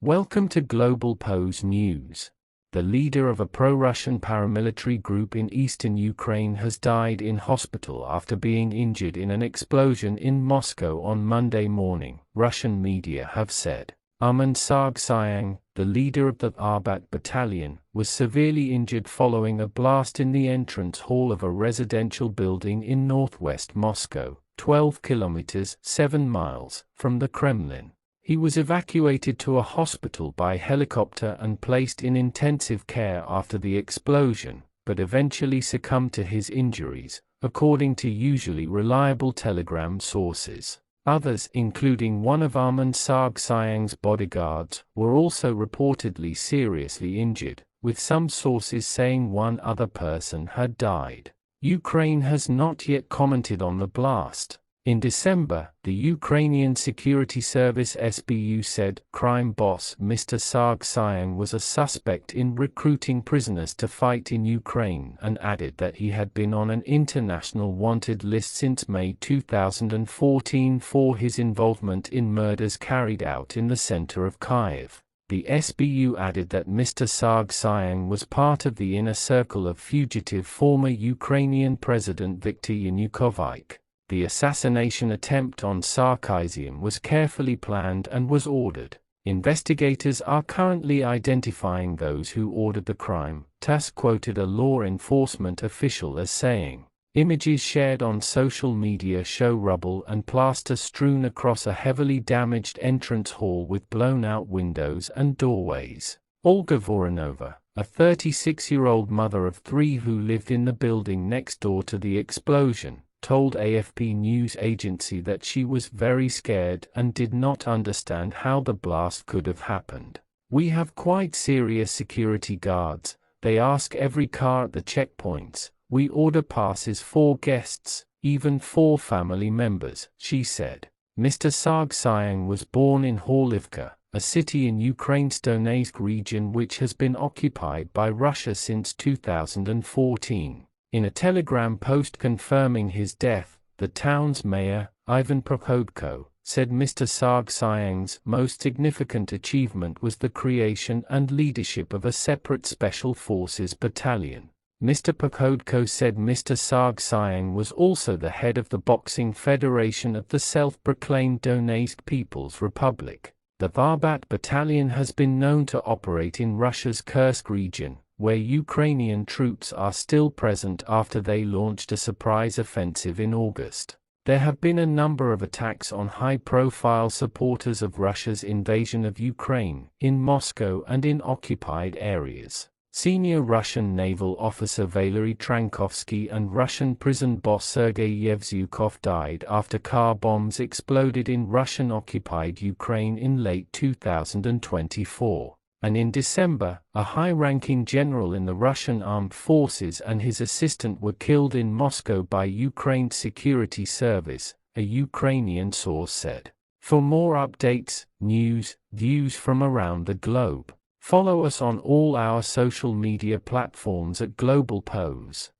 Welcome to Globalpose News. The leader of a pro-Russian paramilitary group in eastern Ukraine has died in hospital after being injured in an explosion in Moscow on Monday morning, Russian media have said. Armen Sargsyan, the leader of the Arbat battalion, was severely injured following a blast in the entrance hall of a residential building in northwest Moscow, 12 kilometers (7 miles) from the Kremlin. He was evacuated to a hospital by helicopter and placed in intensive care after the explosion, but eventually succumbed to his injuries, according to usually reliable Telegram sources. Others, including one of Armen Sargsyan's bodyguards, were also reportedly seriously injured, with some sources saying one other person had died. Ukraine has not yet commented on the blast. In December, the Ukrainian Security Service SBU said crime boss Mr. Sargsyan was a suspect in recruiting prisoners to fight in Ukraine and added that he had been on an international wanted list since May 2014 for his involvement in murders carried out in the center of Kyiv. The SBU added that Mr. Sargsyan was part of the inner circle of fugitive former Ukrainian President Viktor Yanukovych. The assassination attempt on Sargsyan was carefully planned and was ordered. Investigators are currently identifying those who ordered the crime, TASS quoted a law enforcement official as saying. Images shared on social media show rubble and plaster strewn across a heavily damaged entrance hall with blown-out windows and doorways. Olga Voronova, a 36-year-old mother of three who lived in the building next door to the explosion, told AFP news agency that she was very scared and did not understand how the blast could have happened. "We have quite serious security guards. They ask every car at the checkpoints. We order passes for guests, even for family members," she said. Mr. Sargsyan was born in Horlivka, a city in Ukraine's Donetsk region which has been occupied by Russia since 2014. In a Telegram post confirming his death, the town's mayor, Ivan Prokhotko, said Mr. Sargsyan's most significant achievement was the creation and leadership of a separate special forces battalion. Mr. Prokhotko said Mr. Sargsyan was also the head of the boxing federation of the self-proclaimed Donetsk People's Republic. The Arbat battalion has been known to operate in Russia's Kursk region, where Ukrainian troops are still present after they launched a surprise offensive in August. There have been a number of attacks on high-profile supporters of Russia's invasion of Ukraine, in Moscow and in occupied areas. Senior Russian naval officer Valery Trankovsky and Russian prison boss Sergei Yevzyukov died after car bombs exploded in Russian-occupied Ukraine in late 2024. And in December, a high-ranking general in the Russian armed forces and his assistant were killed in Moscow by Ukraine's security service, a Ukrainian source said. For more updates, news, views from around the globe, follow us on all our social media platforms at Globalpose.